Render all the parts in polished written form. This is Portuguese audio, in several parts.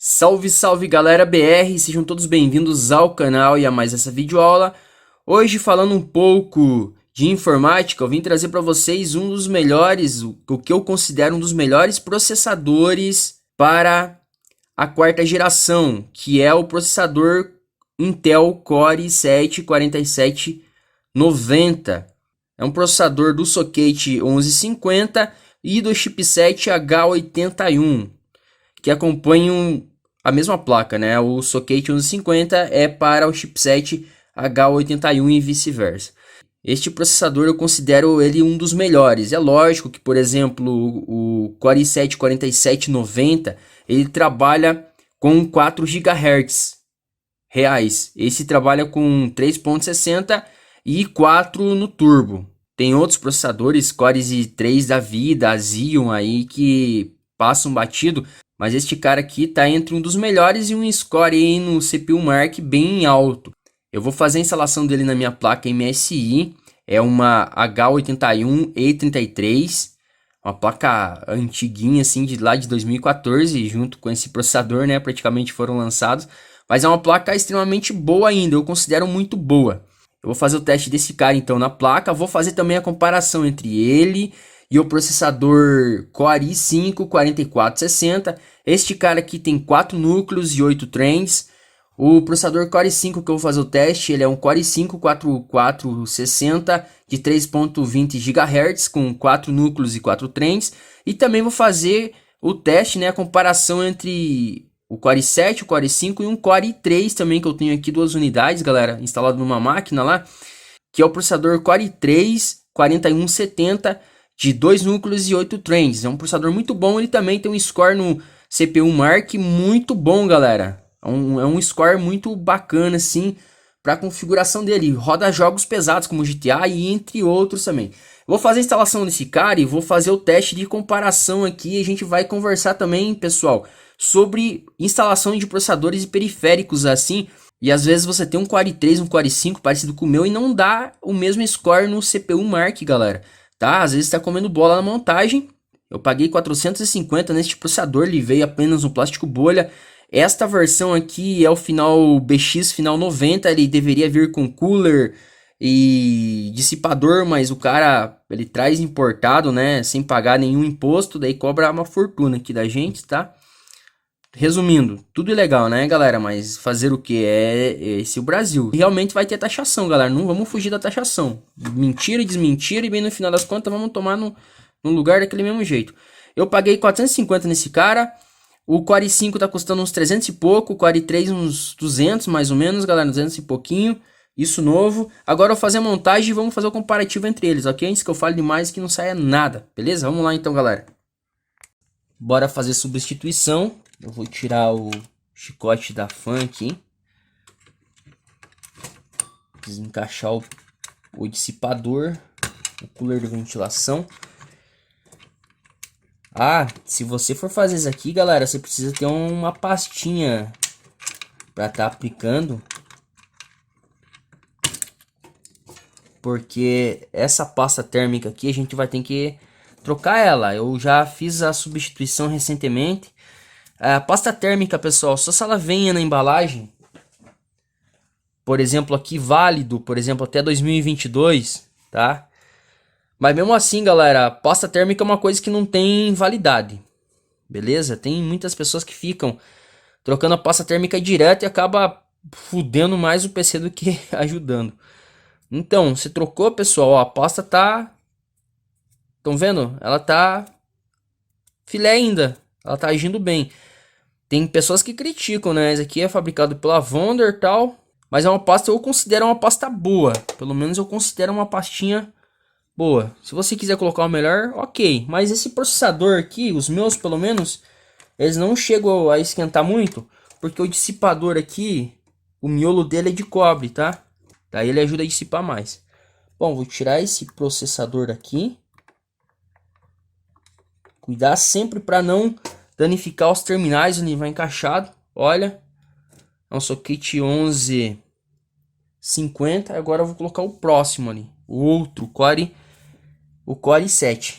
Salve, salve galera BR, sejam todos bem-vindos ao canal e a mais essa videoaula. Hoje falando um pouco de informática, eu vim trazer para vocês um dos melhores, o que eu considero um dos melhores processadores para a quarta geração, que é o processador Intel Core i7-4790. É um processador do socket 1150 e do chipset H81, que acompanham a mesma placa, né? O socket 1150 é para o chipset H81 e vice-versa. Este processador eu considero ele um dos melhores. É lógico que, por exemplo, o Core i7-4790 ele trabalha com 4 GHz reais. Esse trabalha com 3.60 e 4 no turbo. Tem outros processadores, Core i3 da vida, a Xeon aí que passam batido. Mas este cara aqui tá entre um dos melhores e um score aí no CPU Mark bem alto. Eu vou fazer a instalação dele na minha placa MSI. É uma H81E33. Uma placa antiguinha assim, de lá de 2014, junto com esse processador, né? Praticamente foram lançados. Mas é uma placa extremamente boa ainda, eu considero muito boa. Eu vou fazer o teste desse cara então na placa. Vou fazer também a comparação entre ele e o processador Core i5-4460. Este cara aqui tem 4 núcleos e 8 threads. O processador Core i5 que eu vou fazer o teste, ele é um Core i5-4460 de 3.20 GHz com 4 núcleos e 4 threads. E também vou fazer o teste, né, a comparação entre o Core i7, o Core i5 e um Core i3 também, que eu tenho aqui 2 unidades, galera, instalado numa máquina lá, que é o processador Core i3-4170 de 2 núcleos e 8 threads. É um processador muito bom, ele também tem um score no CPU Mark muito bom, galera. É um score muito bacana, assim, para a configuração dele. Roda jogos pesados como GTA e entre outros também. Vou fazer a instalação desse cara e vou fazer o teste de comparação aqui. A gente vai conversar também, pessoal, sobre instalação de processadores e periféricos assim. E às vezes você tem um Core i3, um Core i5 parecido com o meu e não dá o mesmo score no CPU Mark, galera. Tá? Às vezes está comendo bola na montagem. Eu paguei 450 neste processador, ele veio apenas no plástico bolha. Esta versão aqui é o final BX final 90, ele deveria vir com cooler e dissipador, mas o cara ele traz importado, né, sem pagar nenhum imposto, daí cobra uma fortuna aqui da gente, tá? Resumindo, tudo ilegal, né, galera? Mas fazer o que é esse o Brasil. Realmente vai ter taxação, galera. Não vamos fugir da taxação. Mentira e desmentira e bem no final das contas vamos tomar no lugar daquele mesmo jeito. Eu paguei 450 nesse cara. O Core i5 tá custando uns 300 e pouco. O Core i3 uns 200 mais ou menos, galera. 200 e pouquinho. Isso novo. Agora eu vou fazer a montagem e vamos fazer o comparativo entre eles, ok? Antes que eu fale demais que não saia nada, beleza? Vamos lá então, galera. Bora fazer substituição. Eu vou tirar o chicote da fan aqui. Desencaixar o dissipador. O cooler de ventilação. Ah, se você for fazer isso aqui, galera, você precisa ter uma pastinha para estar aplicando. Porque essa pasta térmica aqui a gente vai ter que trocar ela. Eu já fiz a substituição recentemente. A pasta térmica, pessoal, só se ela venha na embalagem, por exemplo, aqui válido, por exemplo, até 2022, tá? Mas mesmo assim, galera, pasta térmica é uma coisa que não tem validade, beleza? Tem muitas pessoas que ficam trocando a pasta térmica direto e acaba fudendo mais o PC do que ajudando. Então, você trocou, pessoal, ó, a pasta tá... Estão vendo? Ela tá filé ainda, ela tá agindo bem. Tem pessoas que criticam, né? Esse aqui é fabricado pela Wonder e tal. Mas é uma pasta, eu considero uma pasta boa. Pelo menos eu considero uma pastinha boa. Se você quiser colocar o melhor, ok. Mas esse processador aqui, os meus pelo menos, eles não chegam a esquentar muito. Porque o dissipador aqui, o miolo dele é de cobre, tá? Daí ele ajuda a dissipar mais. Bom, vou tirar esse processador daqui. Cuidar sempre para não danificar os terminais onde vai encaixado. Olha, é um socket 1150. Agora eu vou colocar o próximo ali, o outro Core, o Core i7.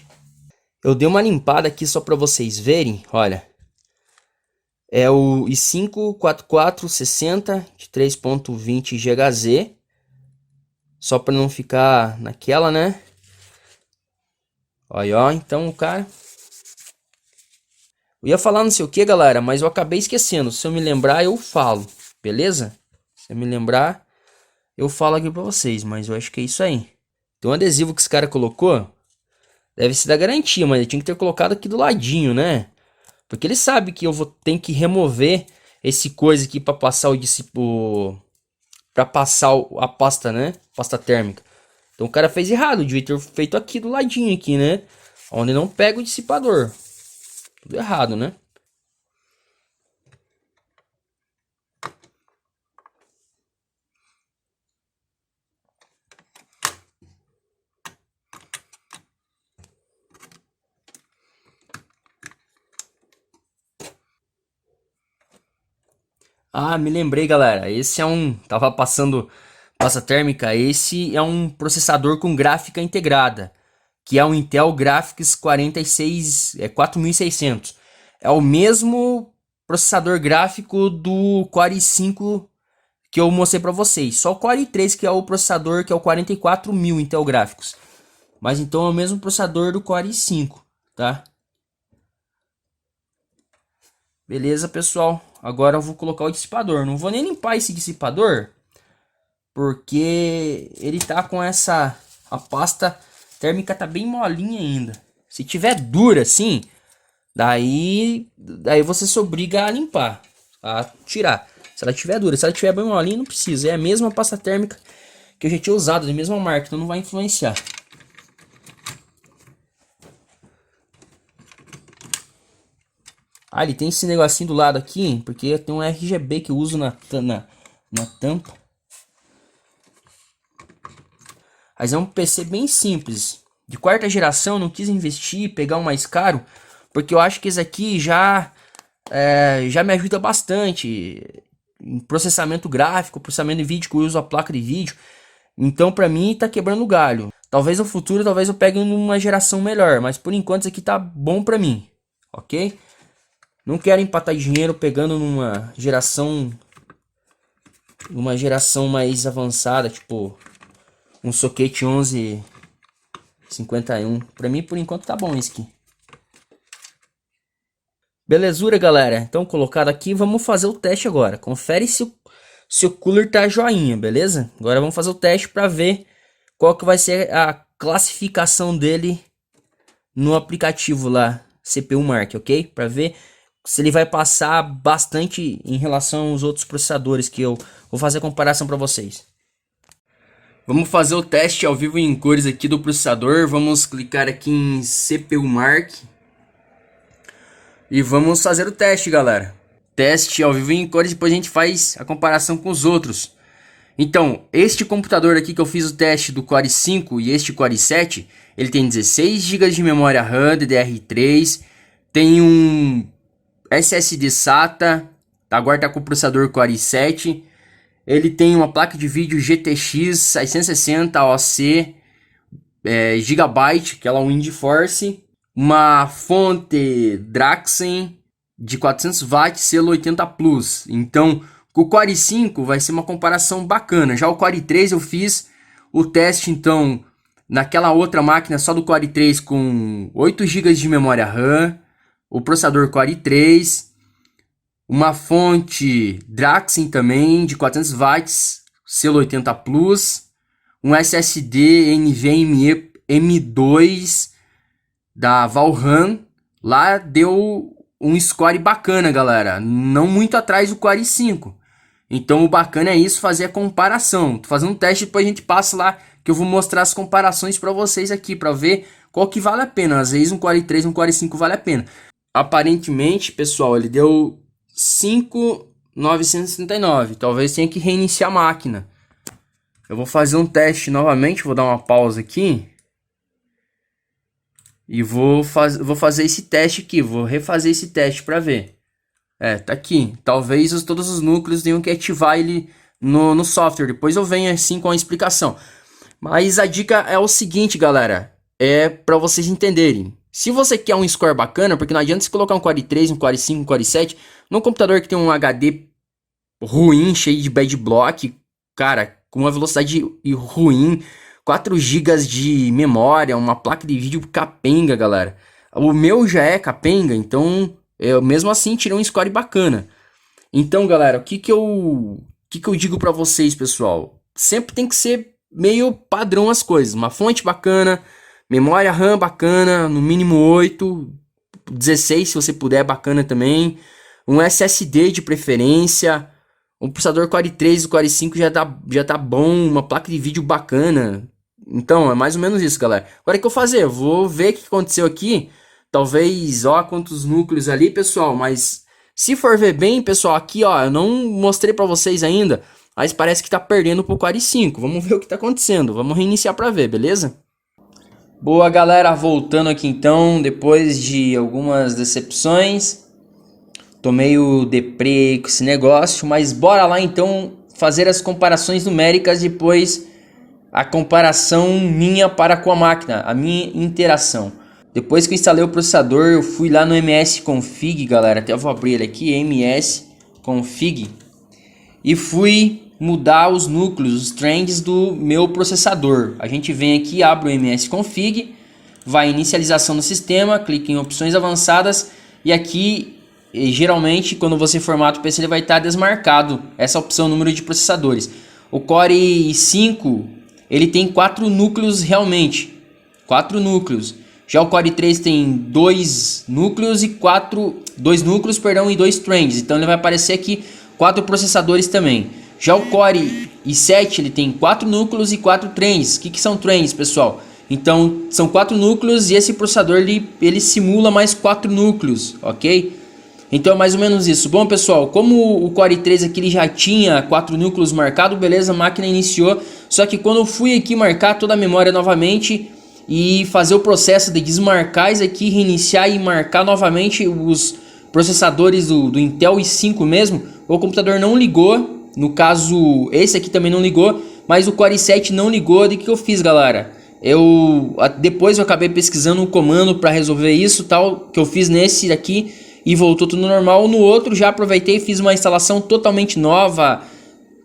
Eu dei uma limpada aqui só para vocês verem. Olha, É o i5-4460 de 3.20 GHz. Só para não ficar naquela, né? Olha, ó, então o cara... Eu ia falar não sei o que, galera, mas eu acabei esquecendo. Se eu me lembrar, eu falo, beleza? Se eu me lembrar, eu falo aqui pra vocês, mas eu acho que é isso aí. Então o adesivo que esse cara colocou, deve ser da garantia, mas ele tinha que ter colocado aqui do ladinho, né? Porque ele sabe que eu vou ter que remover esse coisa aqui para passar para passar a pasta, né? Pasta térmica. Então o cara fez errado, devia ter feito aqui do ladinho aqui, né? Onde não pega o dissipador. Tudo errado, né? Ah, me lembrei, galera. Esse é um... Tava passando pasta térmica. Esse é um processador com gráfica integrada, que é o Intel Graphics 4600. É o mesmo processador gráfico do Core i5 que eu mostrei para vocês. Só o Core i3 que é o processador que é o 44000 Intel Graphics. Mas então é o mesmo processador do Core i5, tá? Beleza, pessoal. Agora eu vou colocar o dissipador. Não vou nem limpar esse dissipador, porque ele tá com essa... A pasta térmica tá bem molinha ainda. Se tiver dura assim, daí você se obriga a limpar, a tirar. Se ela tiver dura, se ela tiver bem molinha, não precisa. É a mesma pasta térmica que eu já tinha usado, da mesma marca, então não vai influenciar. Ah, ele tem esse negocinho do lado aqui, porque tem um RGB que eu uso na tampa. Mas é um PC bem simples. De quarta geração, não quis investir, pegar um mais caro, porque eu acho que esse aqui já me ajuda bastante em processamento gráfico, processamento de vídeo, que eu uso a placa de vídeo. Então, pra mim, tá quebrando galho. Talvez no futuro, talvez eu pegue numa geração melhor, mas por enquanto isso aqui tá bom pra mim, ok? Não quero empatar dinheiro pegando numa geração mais avançada, tipo um socket 1151. Pra mim, por enquanto, tá bom isso aqui. Belezura, galera. Então, colocado aqui, vamos fazer o teste agora. Confere se o cooler tá joinha, beleza? Agora vamos fazer o teste para ver qual que vai ser a classificação dele no aplicativo lá, CPU Mark, ok? Para ver se ele vai passar bastante em relação aos outros processadores que eu vou fazer a comparação para vocês. Vamos fazer o teste ao vivo em cores aqui do processador. Vamos clicar aqui em CPU Mark e vamos fazer o teste, galera. Teste ao vivo em cores, depois a gente faz a comparação com os outros. Então, este computador aqui que eu fiz o teste do Core i5 e este Core i7, ele tem 16 GB de memória RAM DDR3, tem um SSD SATA, agora está com o processador Core i7, ele tem uma placa de vídeo GTX 660 OC Gigabyte, que é um WindForce, uma fonte Draxen de 400 watts, selo 80 Plus. Então, com o Core i5 vai ser uma comparação bacana. Já o Core i3 eu fiz o teste então naquela outra máquina só do Core i3 com 8 GB de memória RAM, o processador Core i3, uma fonte Draxen também de 400 watts, selo 80 Plus, um SSD NVMe M2 da Valheim. Lá deu um score bacana, galera, não muito atrás do Core i5. Então o bacana é isso, fazer a comparação. Tô fazendo um teste, depois a gente passa lá que eu vou mostrar as comparações para vocês aqui, para ver qual que vale a pena. Às vezes um Core i3, um Core i5 vale a pena. Aparentemente, pessoal, ele deu 5.969. Talvez tenha que reiniciar a máquina. Eu vou fazer um teste novamente, vou dar uma pausa aqui. E vou fazer esse teste aqui, vou refazer esse teste para ver. Tá aqui. Talvez todos os núcleos tenham que ativar ele no software. Depois eu venho assim com a explicação. Mas a dica é o seguinte, galera. É para vocês entenderem. Se você quer um score bacana, porque não adianta você colocar um Core 3, um Core 5, um Core 7, num computador que tem um HD ruim, cheio de bad block, cara, com uma velocidade ruim, 4 gigas de memória, uma placa de vídeo capenga, galera. O meu já é capenga, então eu mesmo assim tirei um score bacana. Então, galera, o que que eu digo pra vocês, pessoal? Sempre tem que ser meio padrão as coisas. Uma fonte bacana, memória RAM bacana, no mínimo 8, 16 se você puder, bacana também. Um SSD de preferência, um processador Core 3 e Core 5 já tá bom, uma placa de vídeo bacana. Então, é mais ou menos isso, galera. Agora o que eu vou fazer? Eu vou ver o que aconteceu aqui. Talvez, ó, quantos núcleos ali, pessoal, mas se for ver bem, pessoal, aqui, ó, eu não mostrei pra vocês ainda, mas parece que tá perdendo pro Core 5. Vamos ver o que tá acontecendo. Vamos reiniciar pra ver, beleza? Boa, galera, voltando aqui então, depois de algumas decepções. Tô meio deprê com esse negócio, mas bora lá então fazer as comparações numéricas, depois a comparação minha para com a máquina, a minha interação. Depois que eu instalei o processador, eu fui lá no msconfig, galera, até eu vou abrir ele aqui, msconfig, e fui mudar os núcleos, os trends do meu processador. A gente vem aqui, abre o msconfig, vai em inicialização do sistema, clica em opções avançadas e aqui geralmente quando você formata o PC ele vai estar desmarcado essa opção número de processadores. O Core 5 ele tem 4 núcleos realmente, 4 núcleos. Já o Core 3 tem 2 núcleos e 2 trends, então ele vai aparecer aqui 4 processadores também. Já o Core i7 ele tem 4 núcleos e 4 trends. O que são trends, pessoal? Então são 4 núcleos e esse processador ele simula mais 4 núcleos, ok? Então é mais ou menos isso. Bom, pessoal, como o Core 3 aqui ele já tinha 4 núcleos marcados, beleza, a máquina iniciou. Só que quando eu fui aqui marcar toda a memória novamente e fazer o processo de desmarcar isso aqui, reiniciar e marcar novamente os processadores do Intel i5 mesmo, o computador não ligou. No caso, esse aqui também não ligou, mas o Core i7 não ligou. De que eu fiz, galera? Depois eu acabei pesquisando um comando para resolver isso, tal, que eu fiz nesse aqui e voltou tudo normal. No outro já aproveitei e fiz uma instalação totalmente nova.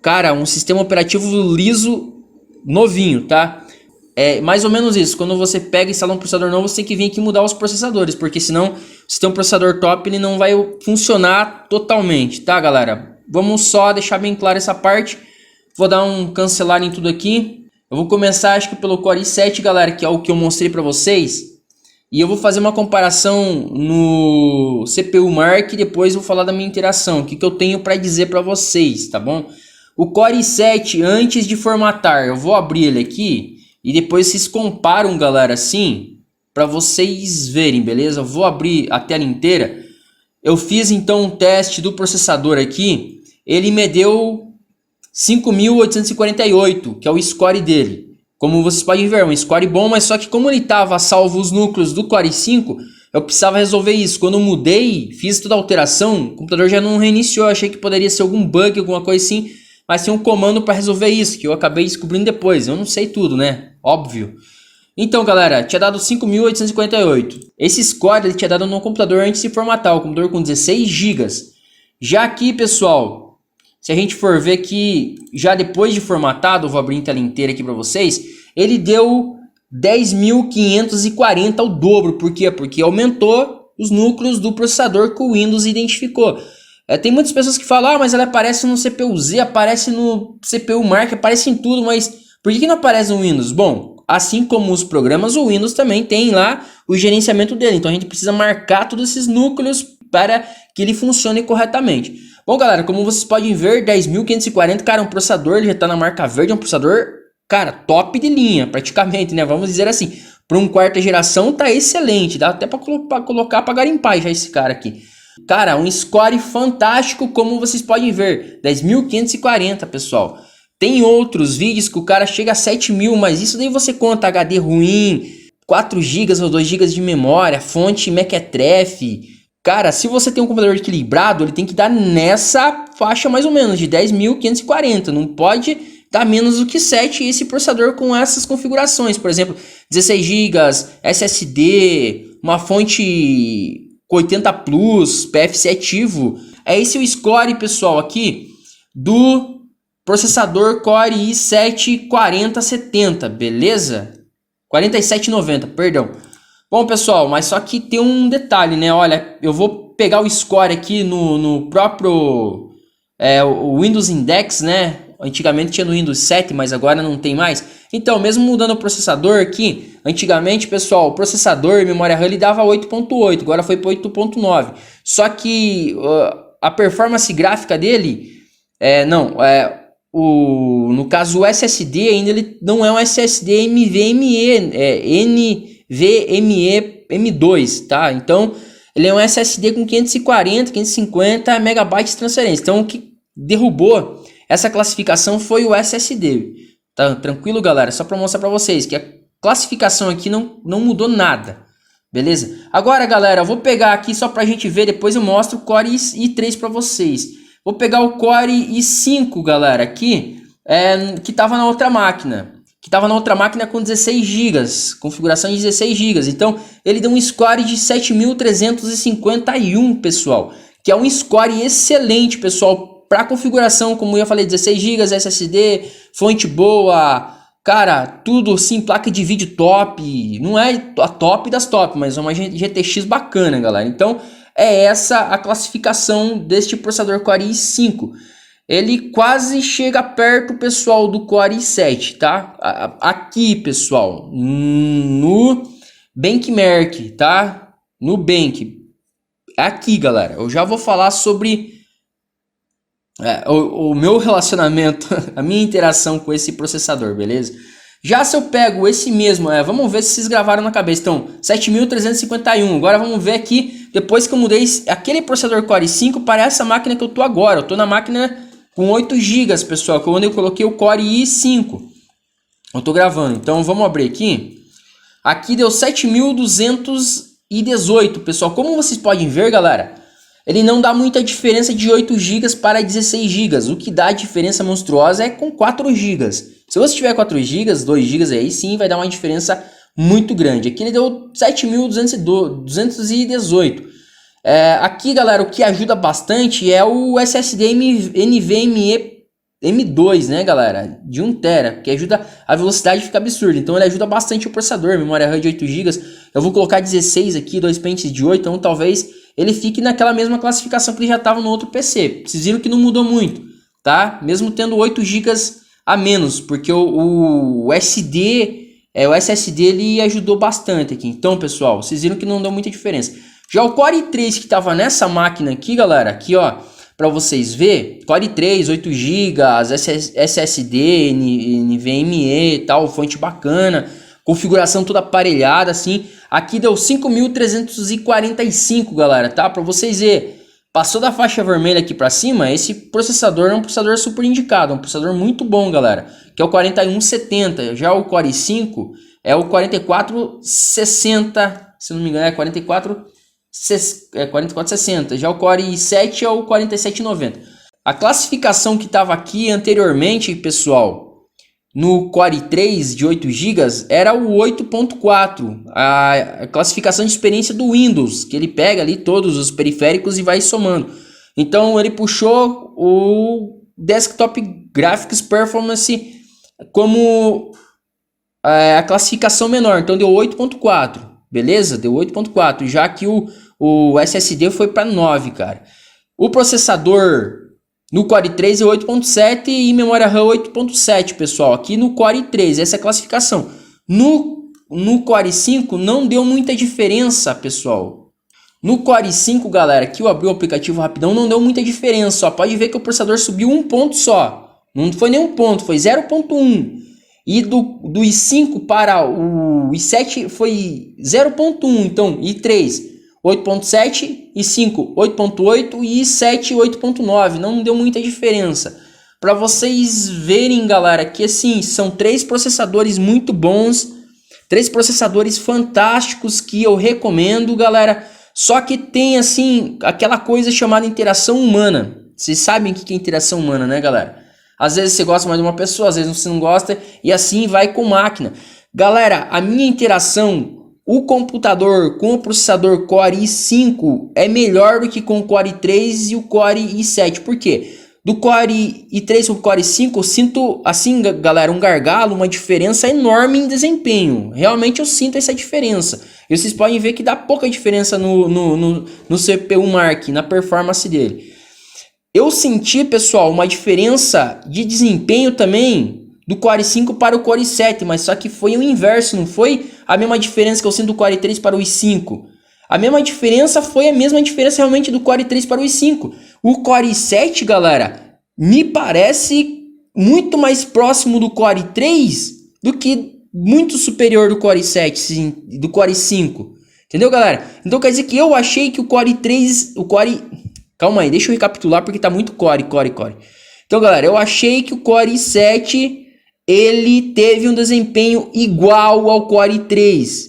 Cara, um sistema operativo liso, novinho, tá? É mais ou menos isso. Quando você pega e instala um processador novo, você tem que vir aqui mudar os processadores, porque senão, se tem um processador top, ele não vai funcionar totalmente, tá, galera? Vamos só deixar bem claro essa parte. Vou dar um cancelar em tudo aqui. Eu vou começar, acho que pelo Core i7, galera, que é o que eu mostrei pra vocês. E eu vou fazer uma comparação no CPU Mark e depois vou falar da minha interação, o que eu tenho para dizer para vocês, tá bom? O Core i7, antes de formatar, eu vou abrir ele aqui e depois vocês comparam, galera, assim, para vocês verem, beleza? Eu vou abrir a tela inteira. Eu fiz então um teste do processador aqui, ele me deu 5.848, que é o score dele. Como vocês podem ver, é um score bom, mas só que como ele estava salvo os núcleos do Core 5, eu precisava resolver isso. Quando eu mudei, fiz toda a alteração, o computador já não reiniciou. Eu achei que poderia ser algum bug, alguma coisa assim, mas tem um comando para resolver isso, que eu acabei descobrindo depois. Eu não sei tudo, né? Óbvio. Então, galera, tinha dado 5.848. Esse score ele tinha dado no computador antes de formatar, o computador com 16 GB. Já aqui, pessoal, se a gente for ver que já depois de formatado, eu vou abrir a tela inteira aqui para vocês, ele deu 10.540 ao dobro. Por quê? Porque aumentou os núcleos do processador que o Windows identificou. Tem muitas pessoas que falam, mas ela aparece no CPU-Z, aparece no CPU Mark, aparece em tudo, mas por que não aparece no Windows? Bom, assim como os programas, o Windows também tem lá o gerenciamento dele. Então a gente precisa marcar todos esses núcleos para que ele funcione corretamente. Bom, galera, como vocês podem ver, 10.540, cara, um processador, ele já tá na marca verde, é um processador, cara, top de linha, praticamente, né? Vamos dizer assim, para um quarta geração tá excelente, dá até para colocar para garimpar já esse cara aqui. Cara, um score fantástico, como vocês podem ver, 10.540, pessoal. Tem outros vídeos que o cara chega a 7.000, mas isso daí você conta HD ruim, 4 GB ou 2 GB de memória, fonte mequetrefe. Cara, se você tem um computador equilibrado, ele tem que dar nessa faixa mais ou menos, de 10.540. Não pode dar menos do que 7 esse processador com essas configurações. Por exemplo, 16 GB, SSD, uma fonte 80 Plus, PFC ativo. É esse o score, pessoal, aqui do processador Core i7 4070, beleza? 4790, perdão. Bom, pessoal, mas só que tem um detalhe, né? Olha, eu vou pegar o score aqui no próprio o Windows Index, né? Antigamente tinha no Windows 7, mas agora não tem mais. Então, mesmo mudando o processador aqui, antigamente, pessoal, o processador e memória RAM ele dava 8.8, agora foi para 8.9. Só que a performance gráfica dele, no caso o SSD ainda ele não é um SSD NVMe, NVMe M2, tá? Então, ele é um SSD com 540, 550 megabytes de transferência. Então, o que derrubou essa classificação foi o SSD. Tá tranquilo, galera? Só para mostrar para vocês que a classificação aqui não mudou nada. Beleza? Agora, galera, eu vou pegar aqui só para a gente ver, depois eu mostro o Core i3 para vocês. Vou pegar o Core i5, galera, aqui, que estava na outra máquina. Que estava na outra máquina com 16 GB, configuração de 16 GB. Então, ele deu um score de 7.351, pessoal. Que é um score excelente, pessoal, para configuração, como eu já falei, 16 GB, SSD, fonte boa, cara, tudo assim, placa de vídeo top. Não é a top das top, mas é uma GTX bacana, galera. Então, é essa a classificação deste processador Core i5. Ele quase chega perto, pessoal, do Core i7, tá? Aqui, pessoal, no Benchmark, tá? No Bench. Aqui, galera, eu já vou falar sobre o meu relacionamento, a minha interação com esse processador, beleza? Já se eu pego esse mesmo, vamos ver se vocês gravaram na cabeça. Então, 7.351. Agora vamos ver aqui, depois que eu mudei aquele processador Core i5 para essa máquina que eu tô agora. Eu tô na máquina com 8 GB, pessoal, quando eu coloquei o Core i5. Eu tô gravando, então vamos abrir aqui. Aqui deu 7.218, pessoal. Como vocês podem ver, galera, ele não dá muita diferença de 8 GB para 16 GB. O que dá diferença monstruosa é com 4 GB. Se você tiver 4 GB, 2 GB aí sim vai dar uma diferença muito grande. Aqui ele deu 7.218. Aqui, galera, o que ajuda bastante é o SSD NVMe M2, né, galera? De 1 TB, que ajuda a velocidade ficar absurda. Então ele ajuda bastante o processador, memória RAM de 8 GB. Eu vou colocar 16 aqui, 2 pentes de 8, então talvez ele fique naquela mesma classificação que ele já estava no outro PC. Vocês viram que não mudou muito, tá? Mesmo tendo 8 GB a menos, porque o SSD ele ajudou bastante aqui. Então, pessoal, vocês viram que não deu muita diferença. Já o Core i3 que estava nessa máquina aqui, galera, aqui ó, para vocês ver, Core i3, 8 GB, SSD, NVMe e tal, fonte bacana, configuração toda aparelhada assim. Aqui deu 5.345, galera, tá? Para vocês verem. Passou da faixa vermelha aqui para cima, esse processador é um processador super indicado, um processador muito bom, galera, que é o 4170. Já o Core i5 é o 4460, se não me engano, é 4460. Já o Core i7 é o 4790. A classificação que estava aqui anteriormente, pessoal, no Core i3 de 8 GB era o 8.4, a classificação de experiência do Windows, que ele pega ali todos os periféricos e vai somando. Então ele puxou o Desktop Graphics Performance como a classificação menor, então deu 8.4, beleza? Deu 8.4, já que o SSD foi para 9, cara. O processador no Core i3 é 8.7 e memória RAM 8.7, pessoal. Aqui no Core i3, essa é a classificação. No Core i5 não deu muita diferença, pessoal. No Core i5, galera, aqui eu abri o aplicativo rapidão, não deu muita diferença. Só pode ver que o processador subiu um ponto só. Não foi nem um ponto, foi 0.1. E do i5 para o i7 foi 0.1. Então, i3 8.7, i5 8.8 e i7 8.9, não deu muita diferença. Para vocês verem, galera, que assim, são 3 processadores muito bons, 3 processadores fantásticos que eu recomendo, galera. Só que tem assim, aquela coisa chamada interação humana. Vocês sabem o que é interação humana, né, galera? Às vezes você gosta mais de uma pessoa, às vezes você não gosta, e assim vai com máquina. Galera, a minha interação o computador com o processador Core i5 é melhor do que com o Core i3 e o Core i7. Por quê? Do Core i3 para o Core i5 eu sinto, assim, galera, um gargalo, uma diferença enorme em desempenho. Realmente eu sinto essa diferença. E vocês podem ver que dá pouca diferença no CPU Mark, na performance dele. Eu senti, pessoal, uma diferença de desempenho também do Core i5 para o Core i7, mas só que foi o inverso, não foi a mesma diferença que eu sinto do Core i3 para o i5. A mesma diferença foi a mesma diferença realmente do Core i3 para o i5. O Core i7, galera, me parece muito mais próximo do Core i3 do que muito superior do Core i7, sim, do Core i5. Entendeu, galera? Então quer dizer que eu achei que o Core i3, Calma aí, deixa eu recapitular porque tá muito core. Então, galera, eu achei que o Core i7 ele teve um desempenho igual ao Core i3.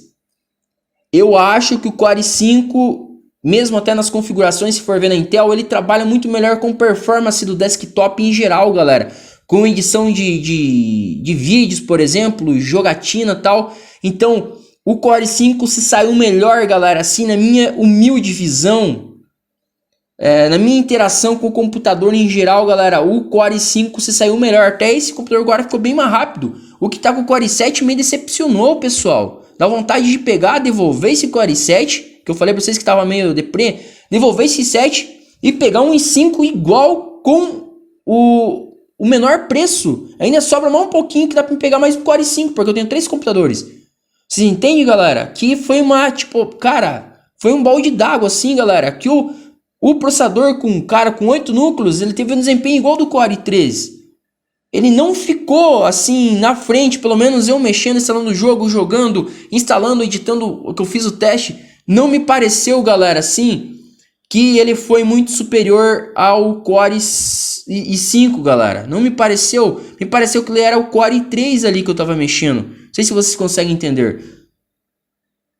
Eu acho que o Core i5, mesmo até nas configurações, se for ver na Intel, ele trabalha muito melhor com performance do desktop em geral, galera. Com edição de vídeos, por exemplo, jogatina e tal. Então, o Core i5 se saiu melhor, galera, assim, na minha humilde visão. Na minha interação com o computador em geral, galera, o Core i5 se saiu melhor. Até esse computador agora ficou bem mais rápido. O que tá com o Core i7 me decepcionou, pessoal. Dá vontade de pegar, devolver esse Core i7, que eu falei pra vocês que tava meio deprê, devolver esse i7 e pegar um i5 igual com o menor preço. Ainda sobra mais um pouquinho que dá pra me pegar mais um Core i5, porque eu tenho 3 computadores. Vocês entendem, galera? Que foi foi um balde d'água assim, galera, que o processador com 8 núcleos, ele teve um desempenho igual do Core i3. Ele não ficou assim na frente, pelo menos eu mexendo, instalando o jogo, jogando, instalando, editando, o que eu fiz o teste, não me pareceu, galera, assim, que ele foi muito superior ao Core i5, galera. Não me pareceu que ele era o Core i3 ali que eu tava mexendo. Não sei se vocês conseguem entender.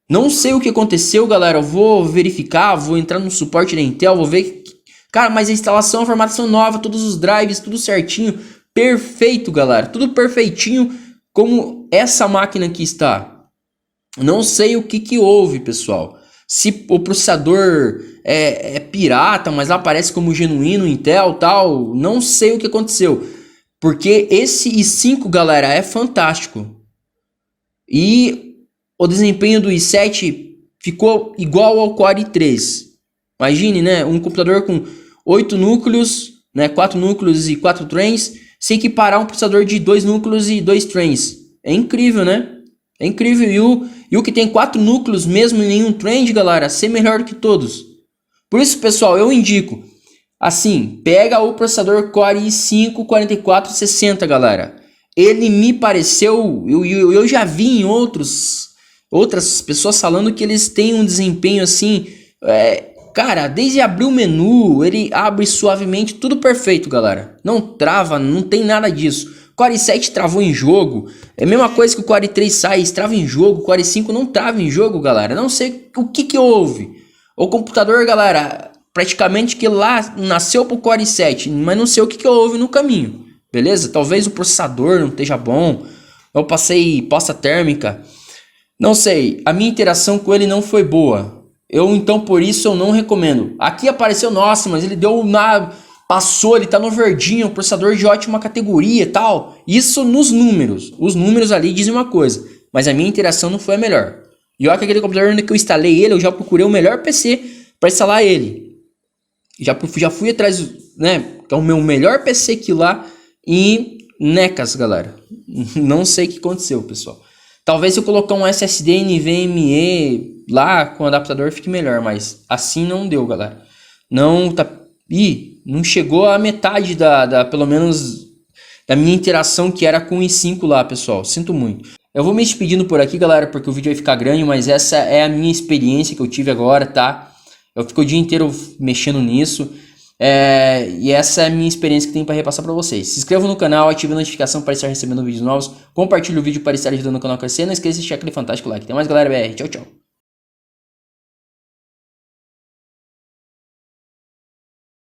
Não sei o que aconteceu, galera. Eu vou verificar, vou entrar no suporte da Intel, vou ver. Cara, mas a instalação, a formatação nova, todos os drives, tudo certinho. Perfeito, galera. Tudo perfeitinho como essa máquina aqui está. Não sei o que houve, pessoal. Se o processador é pirata, mas lá aparece como genuíno Intel tal. Não sei o que aconteceu. Porque esse i5, galera, é fantástico. E o desempenho do i7 ficou igual ao Core i3. Imagine, né? Um computador com 8 núcleos, né? 4 núcleos e 4 trens, se equiparar um processador de 2 núcleos e 2 trens. É incrível, né? É incrível. E o que tem 4 núcleos mesmo em nenhum trend, galera, ser melhor do que todos. Por isso, pessoal, eu indico. Assim, pega o processador Core i5 4460, galera. Ele me pareceu, eu já vi em outras pessoas falando que eles têm um desempenho assim, cara, desde abrir o menu, ele abre suavemente, tudo perfeito, galera. Não trava, não tem nada disso. Core i7 travou em jogo, é a mesma coisa que o Core i3 sai, trava em jogo, o Core i5 não trava em jogo, galera. Não sei o que houve. O computador, galera, praticamente que lá nasceu pro Core i7, mas não sei o que houve no caminho. Beleza? Talvez o processador não esteja bom. Eu passei posta térmica. Não sei. A minha interação com ele não foi boa. Então por isso eu não recomendo. Aqui apareceu, nossa, mas ele deu passou, ele tá no verdinho, um processador de ótima categoria e tal. Isso nos números. Os números ali dizem uma coisa. Mas a minha interação não foi a melhor. E olha que aquele computador que eu instalei ele, eu já procurei o melhor PC para instalar ele. Já fui atrás, né? Que é o meu melhor PC aqui lá. E necas, galera. Não sei o que aconteceu, pessoal. Talvez se eu colocar um SSD NVMe lá com o adaptador fique melhor, mas assim não deu, galera. Não tá. Não chegou a metade pelo menos da minha interação que era com o i5 lá, pessoal. Sinto muito. Eu vou me despedindo por aqui, galera, porque o vídeo vai ficar grande, mas essa é a minha experiência que eu tive agora, tá? Eu fico o dia inteiro mexendo nisso. E essa é a minha experiência que tenho para repassar para vocês. Se inscrevam no canal, ative a notificação para estar recebendo vídeos novos. Compartilhe o vídeo para estar ajudando o canal a crescer. Não esqueça de deixar aquele fantástico like. Até mais, galera. BR. Tchau, tchau.